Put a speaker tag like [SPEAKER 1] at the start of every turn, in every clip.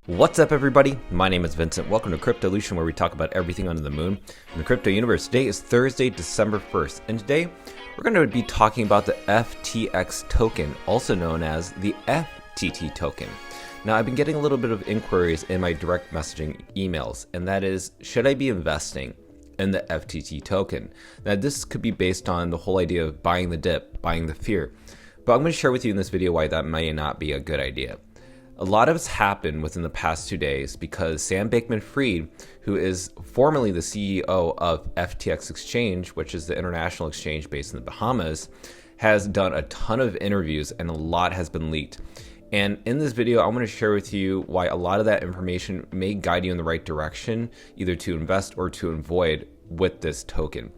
[SPEAKER 1] What's up, everybody? My name is Vincent. Welcome to Cryptolution, where we talk about everything under the moon in the crypto universe. Today is Thursday, December 1st, and today we're going to be talking about the FTX token, also known as the FTT token. Now, I've been getting a little bit of inquiries in my direct messaging emails, and that is, should I be investing in the FTT token? Now, this could be based on the whole idea of buying the dip, buying the fear, but I'm going to share with you in this video why that may not be a good idea. A lot of it's happened within the past 2 days because Sam Bankman-Fried, who is formerly the CEO of FTX Exchange, which is the international exchange based in the Bahamas, has done a ton of interviews and a lot has been leaked. And in this video, I'm going to share with you why a lot of that information may guide you in the right direction, either to invest or to avoid with this token.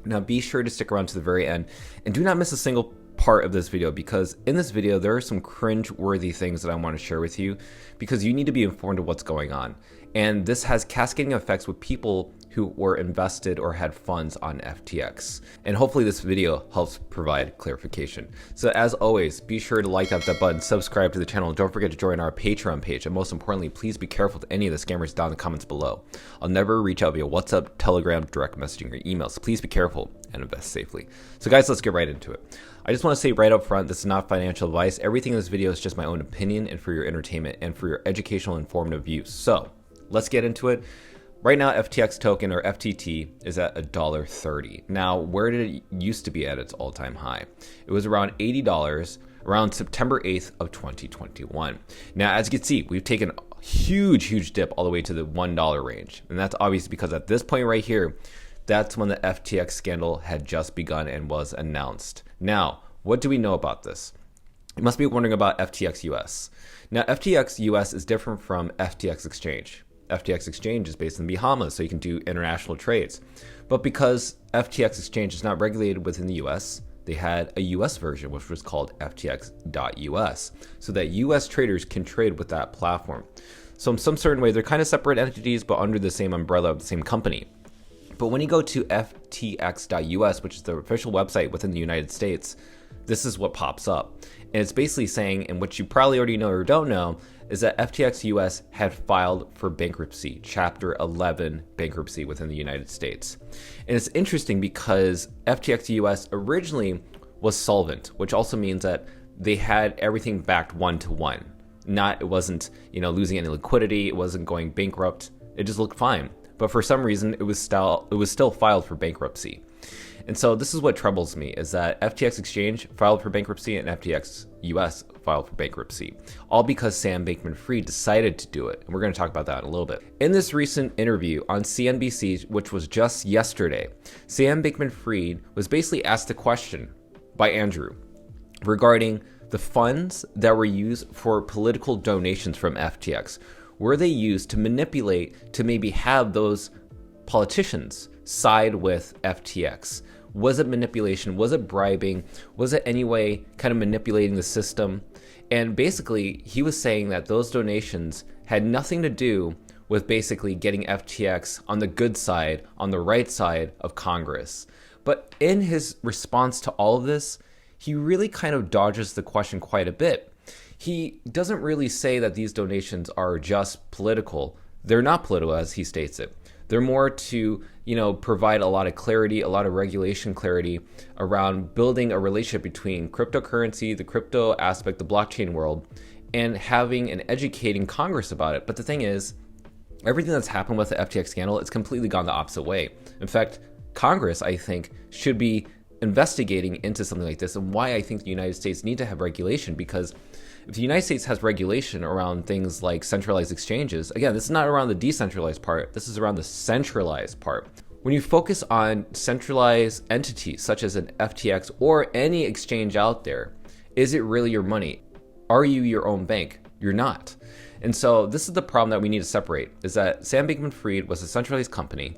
[SPEAKER 1] Now, be sure to stick around to the very end and do not miss a single part of this video, because in this video there are some cringe-worthy things that I want to share with you, because you need to be informed of what's going on. And this has cascading effects with people who were invested or had funds on FTX. And hopefully this video helps provide clarification. So as always, be sure to like that button, subscribe to the channel, and don't forget to join our Patreon page. And most importantly, please be careful with any of the scammers down in the comments below. I'll never reach out via WhatsApp, Telegram, direct messaging, or email. So please be careful and invest safely. So guys, let's get right into it. I just want to say right up front, this is not financial advice. Everything in this video is just my own opinion and for your entertainment and for your educational and informative use. So let's get into it. Right now, FTX token, or FTT, is at $1.30. Now, where did it used to be at its all-time high? It was around $80 around September 8th of 2021. Now, as you can see, we've taken a huge dip all the way to the $1 range. And that's obviously because at this point right here, that's when the FTX scandal had just begun and was announced. Now, what do we know about this? You must be wondering about FTX US. Now, FTX US is different from FTX Exchange. FTX Exchange is based in the Bahamas, so you can do international trades. But because FTX Exchange is not regulated within the US, they had a US version, which was called FTX.US, so that US traders can trade with that platform. So in some certain way, they're kind of separate entities, but under the same umbrella of the same company. But when you go to FTX.US, which is the official website within the United States, this is what pops up. And it's basically saying, and what you probably already know or don't know, is that FTX US had filed for bankruptcy, Chapter 11 bankruptcy within the United States. And it's interesting because FTX US originally was solvent, which also means that they had everything backed 1-to-1. It wasn't, losing any liquidity, it wasn't going bankrupt, it just looked fine. But for some reason, it was still filed for bankruptcy. And so this is what troubles me, is that FTX Exchange filed for bankruptcy and FTX US filed for bankruptcy, all because Sam Bankman-Fried decided to do it. And we're going to talk about that in a little bit. In this recent interview on CNBC, which was just yesterday, Sam Bankman-Fried was basically asked a question by Andrew regarding the funds that were used for political donations from FTX. Were they used to manipulate, to maybe have those politicians side with FTX? Was it manipulation? Was it bribing? Was it any way kind of manipulating the system? And basically, he was saying that those donations had nothing to do with basically getting FTX on the good side, on the right side of Congress. But in his response to all of this, he really kind of dodges the question quite a bit. He doesn't really say that these donations are just political. They're not political, as he states it. They're more to, provide a lot of clarity, a lot of regulation clarity around building a relationship between cryptocurrency, the crypto aspect, the blockchain world, and having and educating Congress about it. But the thing is, everything that's happened with the FTX scandal, it's completely gone the opposite way. In fact, Congress, I think, should be investigating into something like this, and why I think the United States need to have regulation, because if the United States has regulation around things like centralized exchanges, again, this is not around the decentralized part, this is around the centralized part. When you focus on centralized entities such as an FTX or any exchange out there, is it really your money? Are you your own bank? You're not. And so this is the problem that we need to separate, is that Sam Bankman-Fried was a centralized company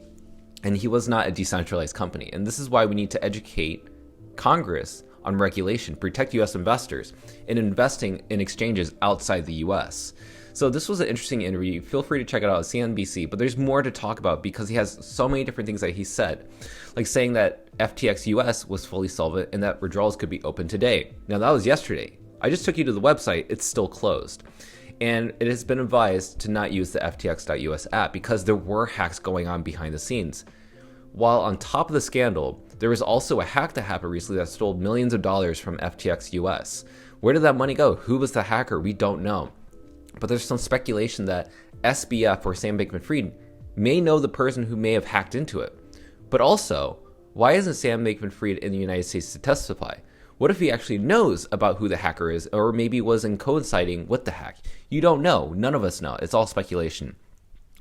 [SPEAKER 1] and he was not a decentralized company. And this is why we need to educate Congress on regulation, protect US investors, and investing in exchanges outside the US. So this was an interesting interview. Feel free to check it out at CNBC, but there's more to talk about because he has so many different things that he said, like saying that FTX US was fully solvent and that withdrawals could be open today. Now that was yesterday. I just took you to the website, it's still closed. And it has been advised to not use the FTX.us app because there were hacks going on behind the scenes. While on top of the scandal, there was also a hack that happened recently that stole millions of dollars from FTX US. Where did that money go? Who was the hacker? We don't know. But there's some speculation that SBF or Sam Bankman-Fried may know the person who may have hacked into it. But also, why isn't Sam Bankman-Fried in the United States to testify? What if he actually knows about who the hacker is, or maybe wasn't coinciding with the hack? You don't know. None of us know. It's all speculation.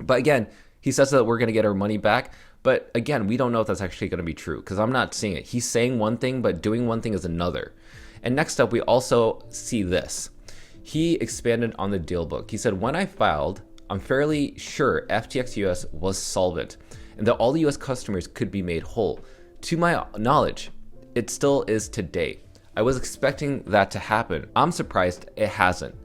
[SPEAKER 1] But again, he says that we're going to get our money back. But again, we don't know if that's actually going to be true because I'm not seeing it. He's saying one thing, but doing one thing is another. And next up, we also see this. He expanded on the deal book. He said, when I filed, I'm fairly sure FTX US was solvent and that all the US customers could be made whole. To my knowledge, it still is today. I was expecting that to happen. I'm surprised it hasn't.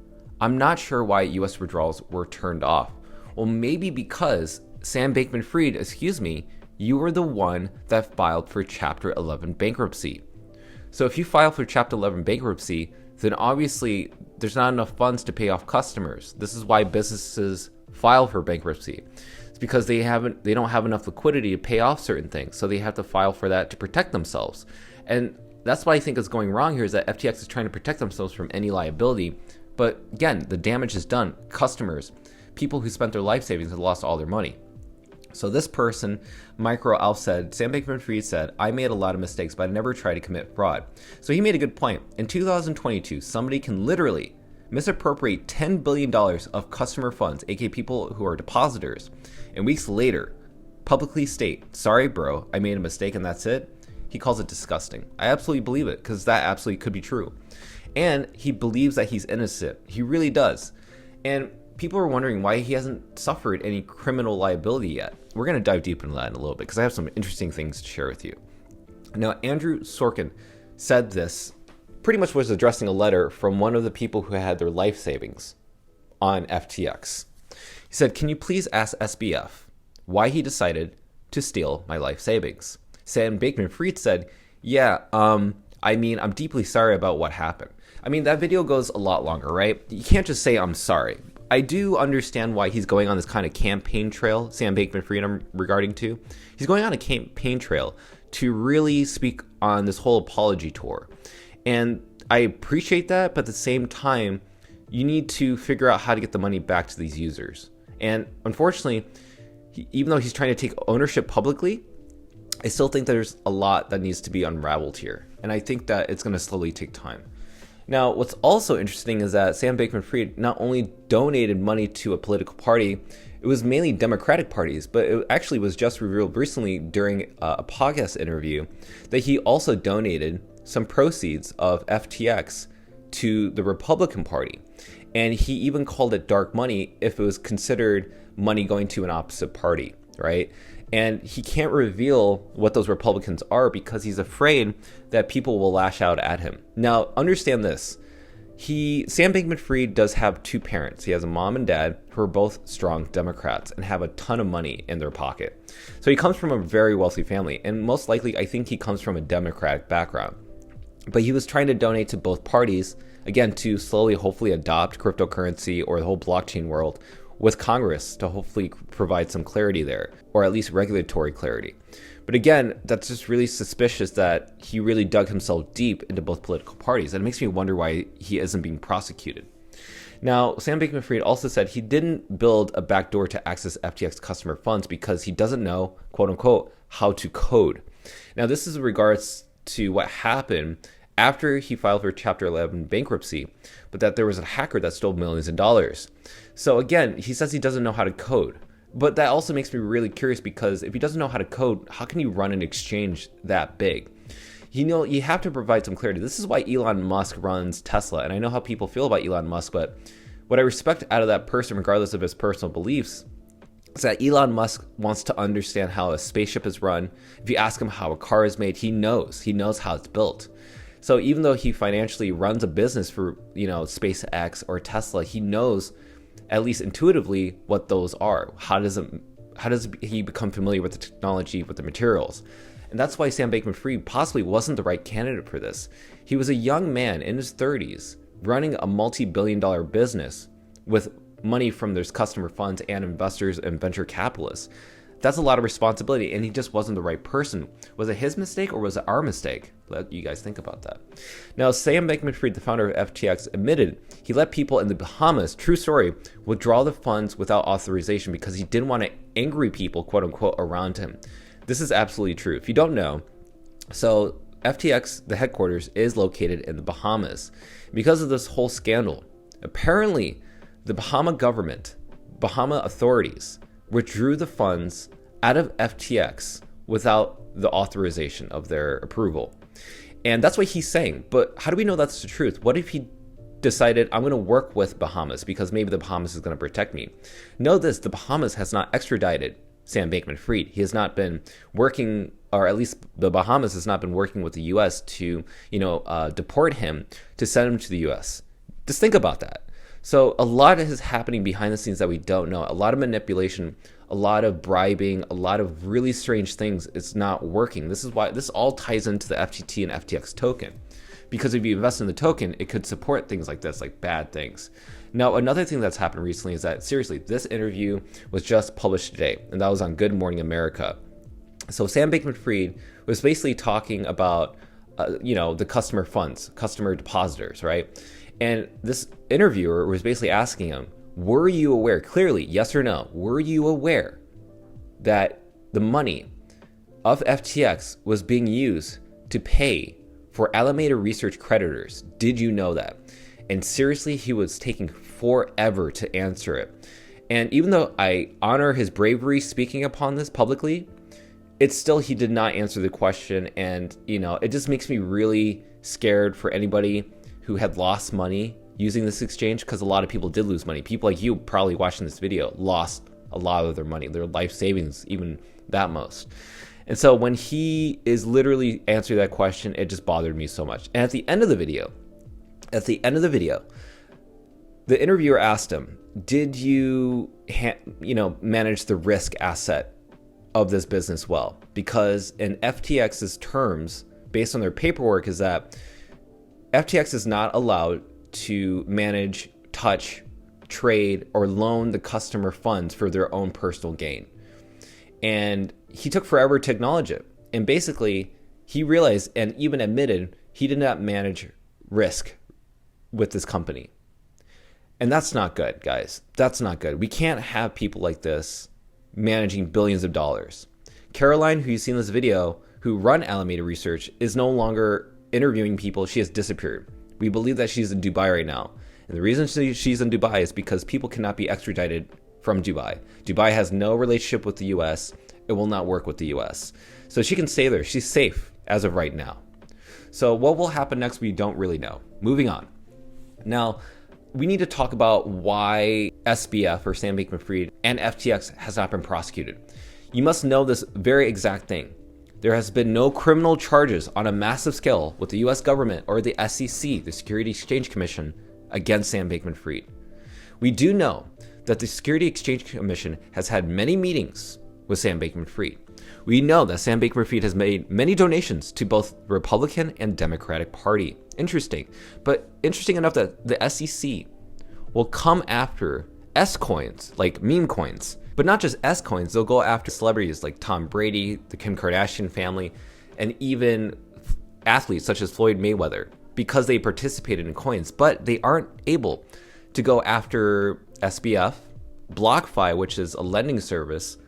[SPEAKER 1] I'm not sure why US withdrawals were turned off. Well, maybe because Sam Bankman-Fried, you were the one that filed for Chapter 11 bankruptcy. So if you file for Chapter 11 bankruptcy, then obviously there's not enough funds to pay off customers. This is why businesses file for bankruptcy. It's because they don't have enough liquidity to pay off certain things. So they have to file for that to protect themselves. And that's what I think is going wrong here, is that FTX is trying to protect themselves from any liability. But again, the damage is done. Customers, people who spent their life savings have lost all their money. So this person, Micro Alf, said, Sam Bankman-Fried said, I made a lot of mistakes, but I never tried to commit fraud. So he made a good point. In 2022, somebody can literally misappropriate $10 billion of customer funds, aka people who are depositors, and weeks later, publicly state, sorry bro, I made a mistake and that's it. He calls it disgusting. I absolutely believe it, because that absolutely could be true. And he believes that he's innocent. He really does. And people are wondering why he hasn't suffered any criminal liability yet. We're going to dive deep into that in a little bit because I have some interesting things to share with you. Now, Andrew Sorkin said this, pretty much was addressing a letter from one of the people who had their life savings on FTX. He said, can you please ask SBF why he decided to steal my life savings? Sam Bankman-Fried said, yeah, I'm deeply sorry about what happened. That video goes a lot longer, right? You can't just say, I'm sorry. I do understand why he's going on this kind of campaign trail, Sam Bankman-Fried I'm regarding to. He's going on a campaign trail to really speak on this whole apology tour. And I appreciate that, but at the same time, you need to figure out how to get the money back to these users. And unfortunately, even though he's trying to take ownership publicly, I still think there's a lot that needs to be unraveled here. And I think that it's going to slowly take time. Now, what's also interesting is that Sam Bankman-Fried not only donated money to a political party, it was mainly Democratic parties, but it actually was just revealed recently during a podcast interview that he also donated some proceeds of FTX to the Republican Party. And he even called it dark money if it was considered money going to an opposite party, right? And he can't reveal what those Republicans are because he's afraid that people will lash out at him. Now, understand this. Sam Bankman-Fried does have two parents. He has a mom and dad who are both strong Democrats and have a ton of money in their pocket. So he comes from a very wealthy family. And most likely, I think he comes from a Democratic background. But he was trying to donate to both parties, again, to slowly, hopefully adopt cryptocurrency or the whole blockchain world with Congress to hopefully provide some clarity there, or at least regulatory clarity. But again, that's just really suspicious that he really dug himself deep into both political parties. And it makes me wonder why he isn't being prosecuted. Now, Sam Bankman-Fried also said he didn't build a backdoor to access FTX customer funds because he doesn't know, quote unquote, how to code. Now, this is in regards to what happened after he filed for Chapter 11 bankruptcy, but that there was a hacker that stole millions of dollars. So again, he says he doesn't know how to code. But that also makes me really curious because if he doesn't know how to code, how can you run an exchange that big? You have to provide some clarity. This is why Elon Musk runs Tesla. And I know how people feel about Elon Musk, but what I respect out of that person, regardless of his personal beliefs, is that Elon Musk wants to understand how a spaceship is run. If you ask him how a car is made, he knows how it's built. So even though he financially runs a business for, SpaceX or Tesla, he knows at least intuitively what those are. How does he become familiar with the technology, with the materials? And that's why Sam Bankman-Fried possibly wasn't the right candidate for this. He was a young man in his 30s running a multi-billion-dollar business with money from their customer funds and investors and venture capitalists. That's a lot of responsibility, and he just wasn't the right person. Was it his mistake or was it our mistake? Let you guys think about that. Now, Sam Bankman-Fried, the founder of FTX, admitted he let people in the Bahamas, true story, withdraw the funds without authorization because he didn't want to angry people, quote unquote, around him. This is absolutely true. If you don't know, so FTX, the headquarters, is located in the Bahamas. Because of this whole scandal, apparently the Bahama government, Bahama authorities, withdrew the funds out of FTX without the authorization of their approval. And that's what he's saying. But how do we know that's the truth? What if he decided, I'm going to work with Bahamas because maybe the Bahamas is going to protect me? Know this, the Bahamas has not extradited Sam Bankman-Fried. He has not been working, or at least the Bahamas has not been working with the U.S. to, deport him, to send him to the U.S. Just think about that. So a lot is happening behind the scenes that we don't know. A lot of manipulation, a lot of bribing, a lot of really strange things. It's not working. This is why this all ties into the FTT and FTX token. Because if you invest in the token, it could support things like this, like bad things. Now, another thing that's happened recently is that, seriously, this interview was just published today, and that was on Good Morning America. So Sam Bankman-Fried was basically talking about, the customer funds, customer depositors, right? And this interviewer was basically asking him, were you aware, clearly, yes or no, were you aware that the money of FTX was being used to pay for Alameda Research creditors? Did you know that? And seriously, he was taking forever to answer it. And even though I honor his bravery speaking upon this publicly, it's still, he did not answer the question. And, it just makes me really scared for anybody who had lost money using this exchange, because a lot of people did lose money. People like you probably watching this video lost a lot of their money, their life savings, even that most. And so when he is literally answering that question, it just bothered me so much. And at the end of the video, the interviewer asked him, did you, manage the risk asset of this business well? Because in FTX's terms, based on their paperwork, is that FTX is not allowed to manage, touch, trade, or loan the customer funds for their own personal gain. And he took forever to acknowledge it. And basically, he realized and even admitted he did not manage risk with this company. And that's not good, guys. That's not good. We can't have people like this managing billions of dollars. Caroline, who you see in this video, who run Alameda Research, is no longer interviewing people. She has disappeared. We believe that she's in Dubai right now. And the reason she's in Dubai is because people cannot be extradited from Dubai. Dubai has no relationship with the US. It will not work with the US. So she can stay there. She's safe as of right now. So what will happen next, we don't really know. Moving on. Now, we need to talk about why SBF, or Sam Bankman-Fried, and FTX has not been prosecuted. You must know this very exact thing. There has been no criminal charges on a massive scale with the US government or the SEC, the Securities Exchange Commission, against Sam Bankman-Fried. We do know that the Securities Exchange Commission has had many meetings with Sam Bankman-Fried. We know that Sam Bankman-Fried has made many donations to both Republican and Democratic Party. Interesting. But interesting enough that the SEC will come after S coins, like meme coins. But not just S coins, they'll go after celebrities like Tom Brady, the Kim Kardashian family, and even athletes such as Floyd Mayweather, because they participated in coins. But they aren't able to go after SBF, BlockFi, which is a lending service,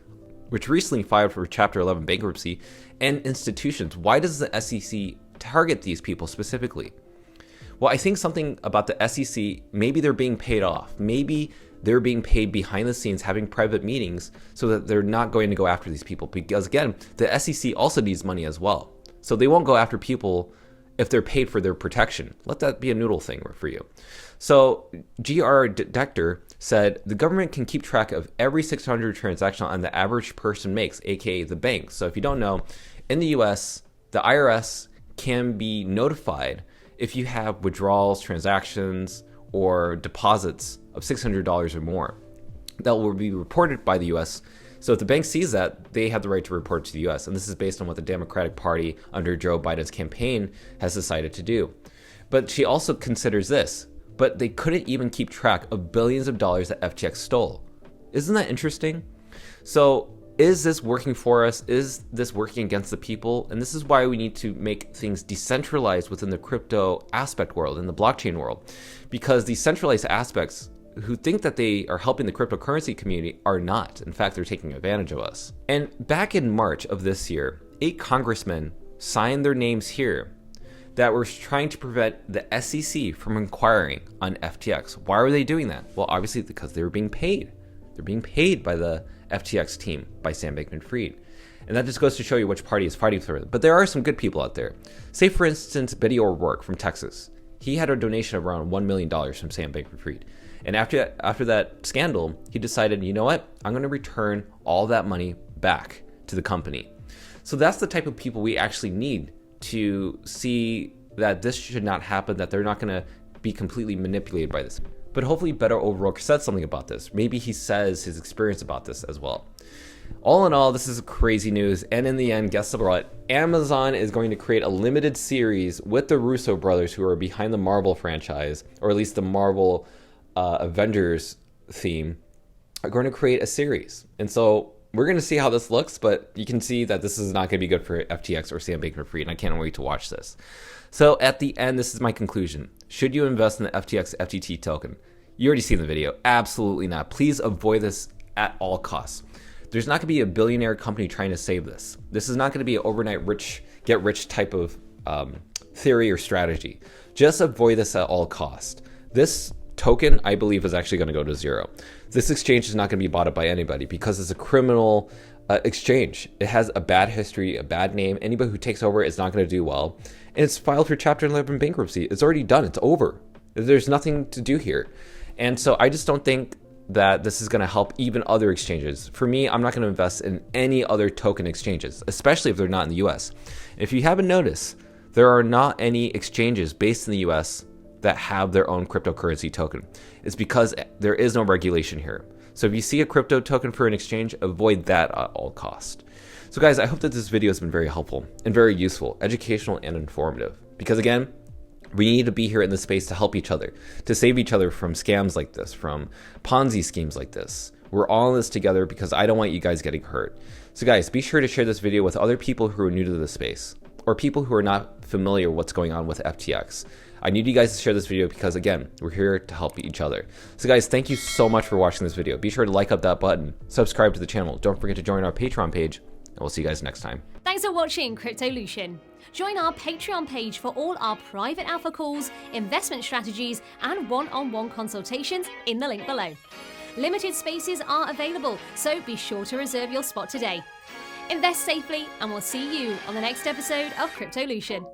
[SPEAKER 1] which recently filed for Chapter 11 bankruptcy, and institutions. Why does the SEC target these people specifically? Well, I think something about the SEC, maybe they're being paid off. Maybe they're being paid behind the scenes, having private meetings, so that they're not going to go after these people. Because again, the SEC also needs money as well. So they won't go after people if they're paid for their protection. Let that be a noodle thing for you. So GR Detector said the government can keep track of every 600 transaction on the average person makes, aka the bank. So if you don't know, in the US, the IRS can be notified if you have withdrawals, transactions, or deposits of $600 or more. That will be reported by the US. So if the bank sees that, they have the right to report to the US. And this is based on what the Democratic Party under Joe Biden's campaign has decided to do. But she also considers this. but they couldn't even keep track of billions of dollars that FTX stole. Isn't that interesting? So is this working for us? Is this working against the people? And this is why we need to make things decentralized within the crypto aspect world and the blockchain world, because these centralized aspects who think that they are helping the cryptocurrency community are not. In fact, they're taking advantage of us. And back in March of this year, 8 congressmen signed their names here that were trying to prevent the SEC from inquiring on FTX. Why were they doing that? Well, obviously because they were being paid. They're being paid by the FTX team, by Sam Bankman-Fried. And that just goes to show you which party is fighting for it. But there are some good people out there. Say, for instance, Beto O'Rourke from Texas. He had a donation of around $1 million from Sam Bankman-Fried. And after that scandal, he decided, you know what? I'm going to return all that money back to the company. So that's the type of people we actually need to see that this should not happen, that they're not going to be completely manipulated by this. But hopefully Beto O'Rourke said something about this. Maybe he says his experience about this as well. All in all, this is crazy news. And in the end, guess what? Amazon is going to create a limited series with the Russo brothers, who are behind the Marvel franchise, or at least the Marvel Avengers theme, are going to create a series. And so we're going to see how this looks, but you can see that this is not going to be good for FTX or Sam Bankman-Fried, and I can't wait to watch this. So at the end, this is my conclusion. Should you invest in the FTX FTT token? You already seen the video. Absolutely not. Please avoid this at all costs. There's not going to be a billionaire company trying to save this. This is not going to be an overnight get rich type of theory or strategy. Just avoid this at all costs. This token, I believe, is actually going to go to zero. This exchange is not going to be bought up by anybody because it's a criminal exchange. It has a bad history, a bad name. Anybody who takes over is not going to do well. And it's filed for Chapter 11 bankruptcy. It's already done. It's over. There's nothing to do here. And so I just don't think that this is going to help even other exchanges. For me, I'm not going to invest in any other token exchanges, especially if they're not in the US. If you haven't noticed, there are not any exchanges based in the US that have their own cryptocurrency token. It's because there is no regulation here. So if you see a crypto token for an exchange, avoid that at all cost. So guys, I hope that this video has been very helpful and very useful, educational and informative. Because again, we need to be here in this space to help each other, to save each other from scams like this, from Ponzi schemes like this. We're all in this together because I don't want you guys getting hurt. So guys, be sure to share this video with other people who are new to the space, or people who are not familiar with what's going on with FTX. I need you guys to share this video because, again, we're here to help each other. So guys, thank you so much for watching this video. Be sure to like up that button, subscribe to the channel. Don't forget to join our Patreon page, and we'll see you guys next time.
[SPEAKER 2] Thanks for watching Cryptolution. Join our Patreon page for all our private alpha calls, investment strategies, and one-on-one consultations in the link below. Limited spaces are available, so be sure to reserve your spot today. Invest safely, and we'll see you on the next episode of Cryptolution.